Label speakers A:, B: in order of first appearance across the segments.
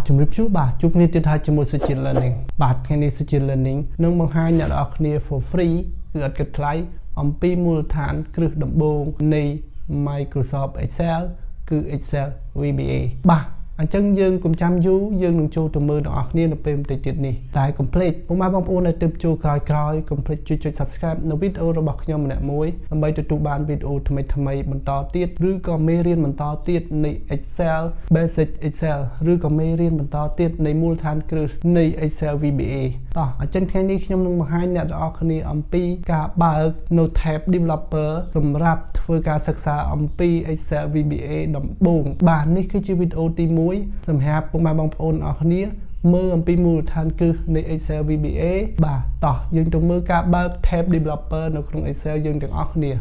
A: ជំរាបសួរបាទជួបគ្នាទៀតហើយជាមួយ Social Learning បាទថ្ងៃនេះ Social Learning នឹងបង្ហាញអ្នកនរគ្នា for free គឺអត់គិតថ្លៃអំពីមូលដ្ឋានគ្រឹះដំបូងនៃ Microsoft Excel គឺ Excel VBA បាទអញ្ចឹងយើងកុំចាំយូរយើងនឹងចូលទៅមើលដល់អ្នកគ្នានៅពេលបន្តិចទៀតនេះតែ complete ពុកម៉ែបងប្អូនដែលទើបចូលក្រោយៗ complete ជួយចុច subscribe នៅវីដេអូរបស់ខ្ញុំម្នាក់មួយដើម្បីទទួលបានវីដេអូថ្មីៗបន្តទៀតឬក៏មេរៀនបន្តទៀតនៃ Excel Basic Excel ឬក៏មេរៀនបន្តទៀតនៃមូលដ្ឋានគ្រឹះនៃ Excel VBA តោះអញ្ចឹងថ្ងៃនេះខ្ញុំនឹងបង្ហាញអ្នកទាំងអស់គ្នាអំពីការបើកនៅ tab Developer សម្រាប់ធ្វើការសិក្សាអំពី Excel VBA ដំបូងបាទនេះគឺជាវីដេអូទី1សម្រាប់ពុកម៉ែបងប្អូនអរគ្នាមើលអំពីមូលដ្ឋានគ្រឹះនៃ Excel VBA បាទតោះយើងទៅមើលការបើក tab Developer នៅក្នុង Excel យើងទាំងអស់គ្នា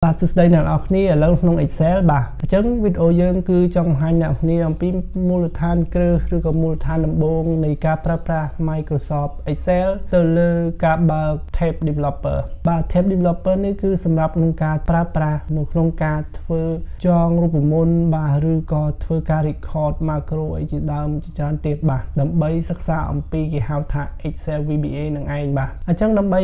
A: បាទសួស្តីអ្នកនរគ្នាឥឡូវក្នុង Excel បាទអញ្ចឹងវីដេអូយើងគឺចង់បង្ហាញអ្នកគ្នាអំពីមូលដ្ឋានគ្រឹះឬក៏មូលដ្ឋានដំបូងនៃការប្រើប្រាស់ Microsoft Excel ទៅលើការបើក tab Developer បាទ tab Developer នេះគឺសម្រាប់ក្នុងការប្រើប្រាស់នៅក្នុងការធ្វើចងរូបមន្តបាទឬក៏ធ្វើការ record macro អីជាដើមជាច្រើនទៀតបាទដើម្បីសិក្សាអំពីគេហៅថា Excel VBA នឹងឯងបាទអញ្ចឹងដើម្បី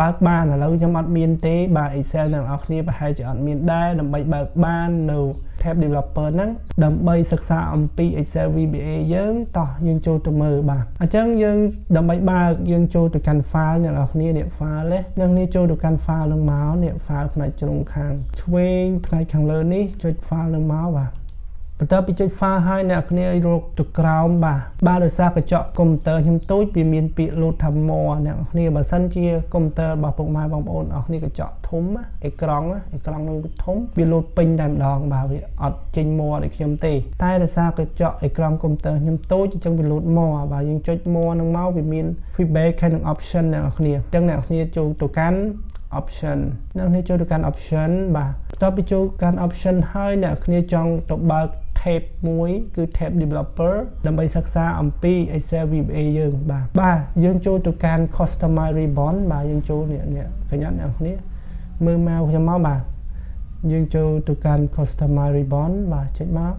A: បើកបានឥឡូវខ្ញុំអត់មានទេបាទ Excel អ្នកនរគ្នាប្រហែលជាអត់មានដែរដើម្បីបើកបាននៅ tab Developer ហ្នឹងដើម្បីសិក្សាអំពី Excel VBA យើងតោះយើងចូលទៅមើលបាទអញ្ចឹងយើងដើម្បីបើកយើងចូលទៅកាន់ file អ្នកនរគ្នានេះ file នេះនឹងចូលទៅកាន់ file នឹងមកនេះ file ផ្នែកជ្រុងខាងឆ្វេងផ្នែកខាងលើនេះចុច file នឹងមកបាទបន្ទាប់ពីចុច file ហើយអ្នកគ្នារកទៅក្រោមបាទដោយសារកញ្ចក់កុំព្យូទ័រខ្ញុំតូចវាមានពាក្យ load ថា more អ្នកគ្នាបើសិនជាកុំព្យូទ័ររបស់ពុកម៉ែបងប្អូនអស់គ្នាកញ្ចក់ធំអេក្រង់នឹងធំវា load ពេញតែម្ដងបាទវាអត់ចេញ more ដូចខ្ញុំទេតែដោយសារកញ្ចក់អេក្រង់កុំព្យូទ័រខ្ញុំតូចអញ្ចឹងវា load more បាទយើងចុច more នឹងមកវាមាន feedback ហើយនឹង option អ្នកគ្នាអញ្ចឹងអ្នកគ្នាចូលទៅកាន់ option អ្នកគ្នាចូលទៅកាន់ option បាទបន្ទាប់ពីចូលកាន់ option ហើយអ្នកគ្នាចង់ទៅបើកtab មួយគឺ tab Developer ដើម្បីសិក្សាអំពី Excel VBA យើងបាទយើងចូលទៅកាន់ Customize Ribbon បាទយើងចូលនេះកញ្ញាអ្នកគ្នាមើលមកខ្ញុំមកបាទយើងចូលទៅកាន់ Customize Ribbon បាទចុចមក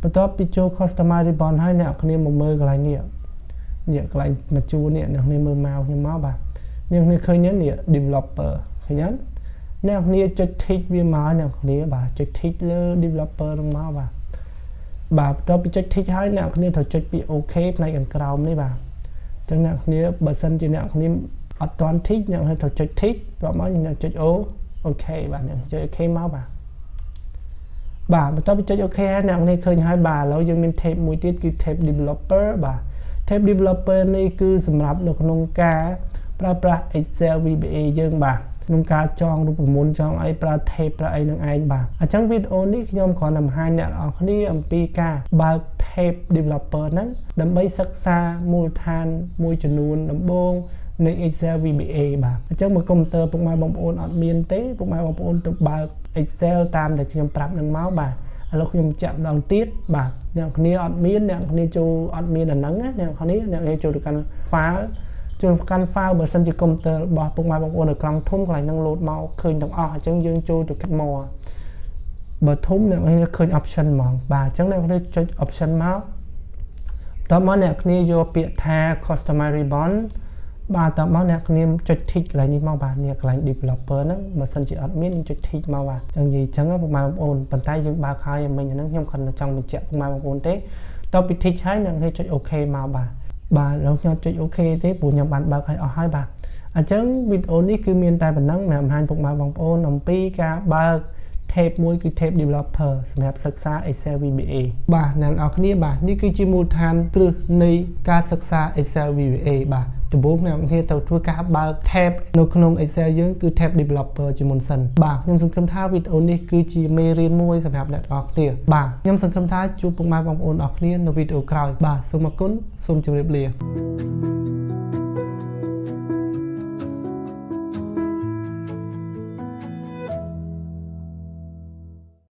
A: បន្ទាប់ពីចូល Customize Ribbon ហើយអ្នកគ្នាមកមើលកន្លែងនេះកន្លែងមកជួរនេះអ្នកគ្នាមើលមកខ្ញុំមកបាទអ្នកគ្នាឃើញនេះ Developer ឃើញទេអ្នកគ្នាចុច tick វាមកអ្នកគ្នាបាទចុច tick លើ Developer នឹងមកបាទបន្ទាប់ពីចុច tick ហើយអ្នកគ្នាត្រូវចុចពី OK ផ្នែកខាងក្រោមនេះបាទអញ្ចឹងអ្នកគ្នាបើសិនជាអ្នកគ្នាអត់ទាន់ tick អ្នកគ្នាត្រូវចុច tick បន្ទាប់មកអ្នកចុច OK បាទអ្នកចុច OK មកបាទបន្ទាប់ពីចុច OK ហើយអ្នកគ្នាឃើញហើយបាទឥឡូវយើងមាន tab មួយទៀតគឺ tab Developer បាទ tab Developer នេះគឺសម្រាប់នៅក្នុងការប្រើប្រាស់ Excel VBA យើងបាទក្នុងការចងរូបមន្តចងអីប្រើ tab ប្រើអីនឹងឯងបាទអញ្ចឹងវីដេអូនេះខ្ញុំគ្រាន់តែបង្ហាញអ្នកនរគ្នាអំពីការបើក tab Developer ហ្នឹងដើម្បីសិក្សាមូលដ្ឋានមួយចំនួនដំបូងនៃ Excel VBA បាទអញ្ចឹងបើកុំព្យូទ័រពុកម៉ែបងប្អូនអត់មានទេពុកម៉ែបងប្អូនទៅបើក Excel តាមដែលខ្ញុំប្រាប់នឹងមកបាទឥឡូវខ្ញុំចាក់ម្ដងទៀតបាទអ្នកគ្នាអត់មានអ្នកគ្នាចូលអត់មានអាហ្នឹងណាអ្នកគ្នាចូលទៅកាន់ file ចូលកាន់ file បើសិនជាកុំព្យូទ័ររបស់ពុកម៉ែបងប្អូននៅក្រង់ធំកន្លែងហ្នឹង load មកឃើញទាំងអស់អញ្ចឹងយើងចូលទៅកាត់ more បើធំអ្នកគ្នាឃើញ option ហ្មងបាទអញ្ចឹងអ្នកគ្នាចុច option មកតោះមកអ្នកគ្នាយកពាក្យថា Customize Ribbon បាទតោះមកអ្នកគ្នាចុច tick កន្លែងនេះមកបាទនេះកន្លែង developer ហ្នឹងបើសិនជាអត់មានយើងចុច tick មកបាទអញ្ចឹងនិយាយអញ្ចឹងពុកម៉ែបងប្អូនប៉ុន្តែយើងបើកហើយមិញហ្នឹងខ្ញុំគ្រាន់តែចង់បញ្ជាក់ពុកម៉ែបងប្អូនទេតោះពី tick ហើយអ្នកគ្នាចុច OK មកបាទแล้วខ្ញុំចុច OK ទេព្រោះខ្ញុំបានបើកឲ្យអស់ហើយបាទអញ្ចឹងវីដេអូនេះគឺមានតែប៉ុណ្ណឹងបង្ហាញពុកម៉ែបងប្អូនអំពីការបើក tab មួយគឺ tab Developer សម្រាប់សិក្សា Excel VBA បាទអ្នកនរគ្នាបាទនេះគឺជាមូលដ្ឋានគ្រឹះនៃការសិក្សា Excel VBA បាទដំបូងអ្នកនរគ្នាត្រូវធ្វើការបើក tab នៅក្នុង Excel យើងគឺ tab Developer ជាមុនសិនបាទខ្ញុំសង្ឃឹមថាវីដេអូនេះគឺជាមេរៀនមួយសម្រាប់អ្នកនរគ្នាបាទខ្ញុំសង្ឃឹមថាជួបពុកម៉ែបងប្អូនអរគ្នានៅវីដេអូក្រោយបាទសូមអរគុណសូមជម្រាបលា